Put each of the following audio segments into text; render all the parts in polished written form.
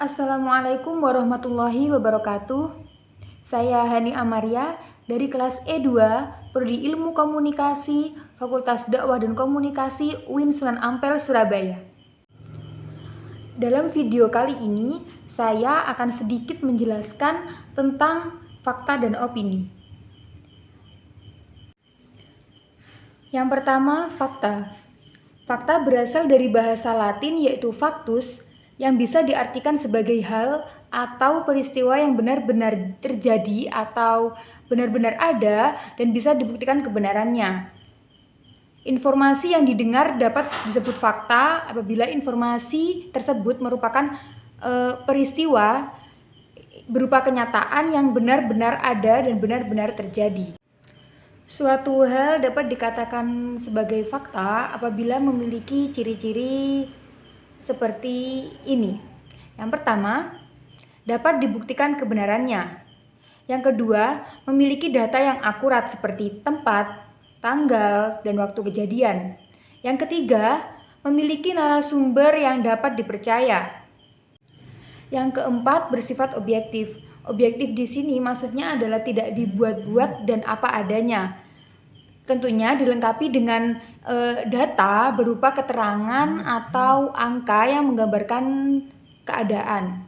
Assalamualaikum warahmatullahi wabarakatuh. Saya Hani Amaria dari kelas E2 Prodi Ilmu Komunikasi Fakultas Dakwah dan Komunikasi UIN Sunan Ampel, Surabaya. Dalam video kali ini, saya akan sedikit menjelaskan tentang fakta dan opini. Yang pertama, fakta. Fakta berasal dari bahasa Latin yaitu factus, yang bisa diartikan sebagai hal atau peristiwa yang benar-benar terjadi atau benar-benar ada dan bisa dibuktikan kebenarannya. Informasi yang didengar dapat disebut fakta apabila informasi tersebut merupakan peristiwa berupa kenyataan yang benar-benar ada dan benar-benar terjadi. Suatu hal dapat dikatakan sebagai fakta apabila memiliki ciri-ciri seperti ini. Yang pertama, dapat dibuktikan kebenarannya. Yang kedua, memiliki data yang akurat seperti tempat, tanggal, dan waktu kejadian. Yang ketiga, memiliki narasumber yang dapat dipercaya. Yang keempat, bersifat objektif. Objektif di sini maksudnya adalah tidak dibuat-buat dan apa adanya. Tentunya dilengkapi dengan data berupa keterangan atau angka yang menggambarkan keadaan.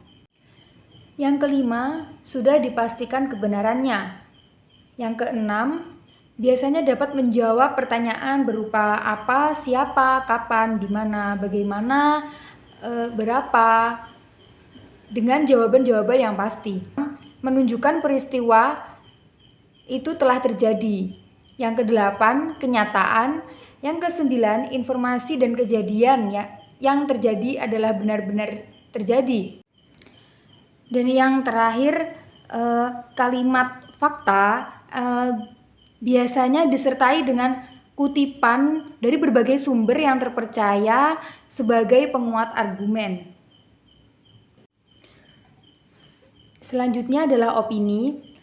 Yang kelima, sudah dipastikan kebenarannya. Yang keenam, biasanya dapat menjawab pertanyaan berupa apa, siapa, kapan, di mana, bagaimana, berapa, dengan jawaban-jawaban yang pasti. Menunjukkan peristiwa itu telah terjadi. Yang kedelapan, kenyataan. Yang kesembilan, informasi dan kejadian yang terjadi adalah benar-benar terjadi. Dan yang terakhir, kalimat fakta biasanya disertai dengan kutipan dari berbagai sumber yang terpercaya sebagai penguat argumen. Selanjutnya adalah opini.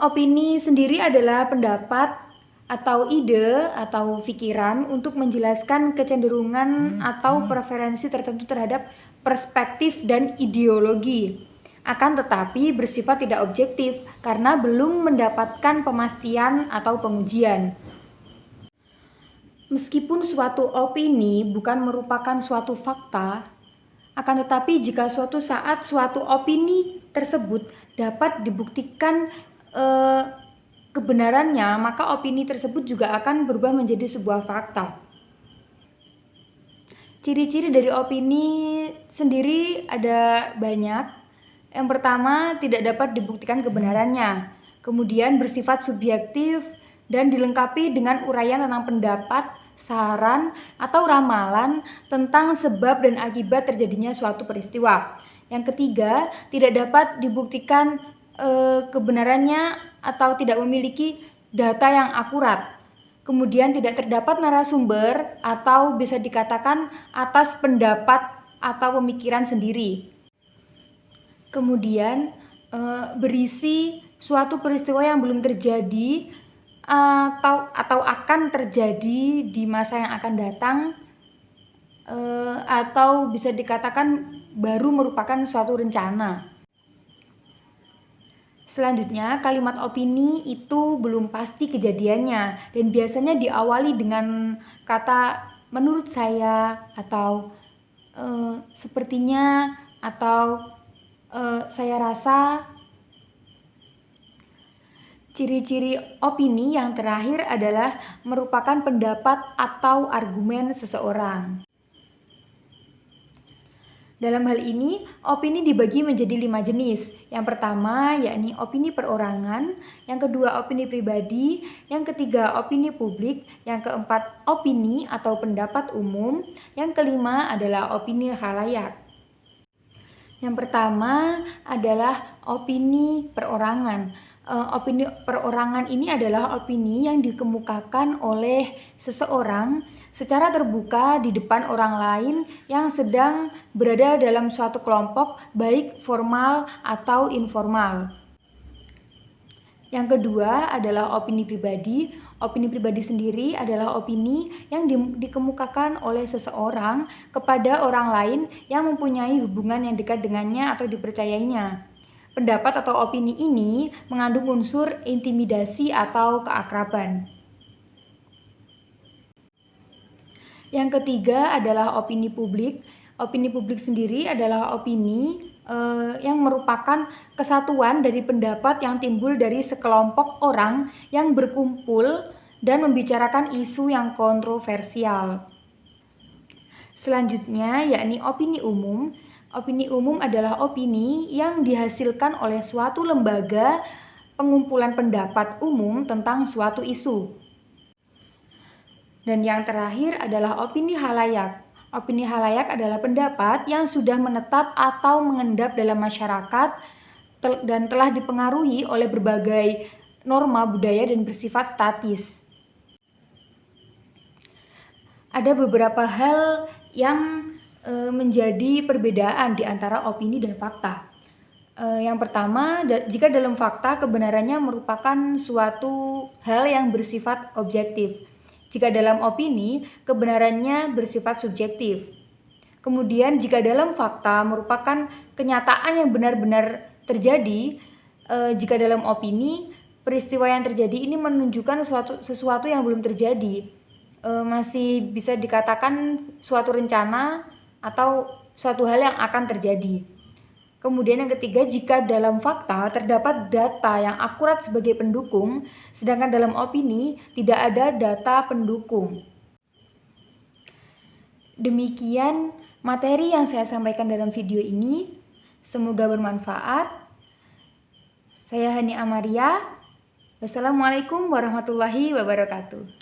Opini sendiri adalah pendapat atau ide atau pikiran untuk menjelaskan kecenderungan atau preferensi tertentu terhadap perspektif dan ideologi. Akan tetapi bersifat tidak objektif karena belum mendapatkan pemastian atau pengujian. Meskipun suatu opini bukan merupakan suatu fakta, akan tetapi jika suatu saat suatu opini tersebut dapat dibuktikan kebenarannya, maka opini tersebut juga akan berubah menjadi sebuah fakta. Ciri-ciri dari opini sendiri ada banyak. Yang pertama, tidak dapat dibuktikan kebenarannya. Kemudian bersifat subjektif dan dilengkapi dengan uraian tentang pendapat, saran, atau ramalan tentang sebab dan akibat terjadinya suatu peristiwa. Yang ketiga, tidak dapat dibuktikan kebenarannya atau tidak memiliki data yang akurat. Kemudian tidak terdapat narasumber atau bisa dikatakan atas pendapat atau pemikiran sendiri. Kemudian berisi suatu peristiwa yang belum terjadi atau akan terjadi di masa yang akan datang, atau bisa dikatakan baru merupakan suatu rencana. Selanjutnya, kalimat opini itu belum pasti kejadiannya dan biasanya diawali dengan kata menurut saya atau sepertinya atau saya rasa. Ciri-ciri opini yang terakhir adalah merupakan pendapat atau argumen seseorang. Dalam hal ini, opini dibagi menjadi 5 jenis. Yang pertama, yakni opini perorangan. Yang kedua, opini pribadi. Yang ketiga, opini publik. Yang keempat, opini atau pendapat umum. Yang kelima adalah opini khalayak. Yang pertama adalah opini perorangan. Opini perorangan ini adalah opini yang dikemukakan oleh seseorang secara terbuka di depan orang lain yang sedang berada dalam suatu kelompok, baik formal atau informal. Yang kedua adalah opini pribadi. Opini pribadi sendiri adalah opini yang dikemukakan oleh seseorang kepada orang lain yang mempunyai hubungan yang dekat dengannya atau dipercayainya. Pendapat atau opini ini mengandung unsur intimidasi atau keakraban. Yang ketiga adalah opini publik. Opini publik sendiri adalah opini yang merupakan kesatuan dari pendapat yang timbul dari sekelompok orang yang berkumpul dan membicarakan isu yang kontroversial. Selanjutnya yakni opini umum. Opini umum adalah opini yang dihasilkan oleh suatu lembaga pengumpulan pendapat umum tentang suatu isu. Dan yang terakhir adalah opini halayak. Opini halayak adalah pendapat yang sudah menetap atau mengendap dalam masyarakat dan telah dipengaruhi oleh berbagai norma budaya dan bersifat statis. Ada beberapa hal yang menjadi perbedaan di antara opini dan fakta. Yang pertama, jika dalam fakta kebenarannya merupakan suatu hal yang bersifat objektif. Jika dalam opini, kebenarannya bersifat subjektif. Kemudian, jika dalam fakta merupakan kenyataan yang benar-benar terjadi, jika dalam opini, peristiwa yang terjadi ini menunjukkan sesuatu yang belum terjadi. Masih bisa dikatakan suatu rencana atau suatu hal yang akan terjadi. Kemudian yang ketiga, jika dalam fakta terdapat data yang akurat sebagai pendukung, sedangkan dalam opini tidak ada data pendukung. Demikian materi yang saya sampaikan dalam video ini. Semoga bermanfaat. Saya Hani Amaria. Wassalamualaikum warahmatullahi wabarakatuh.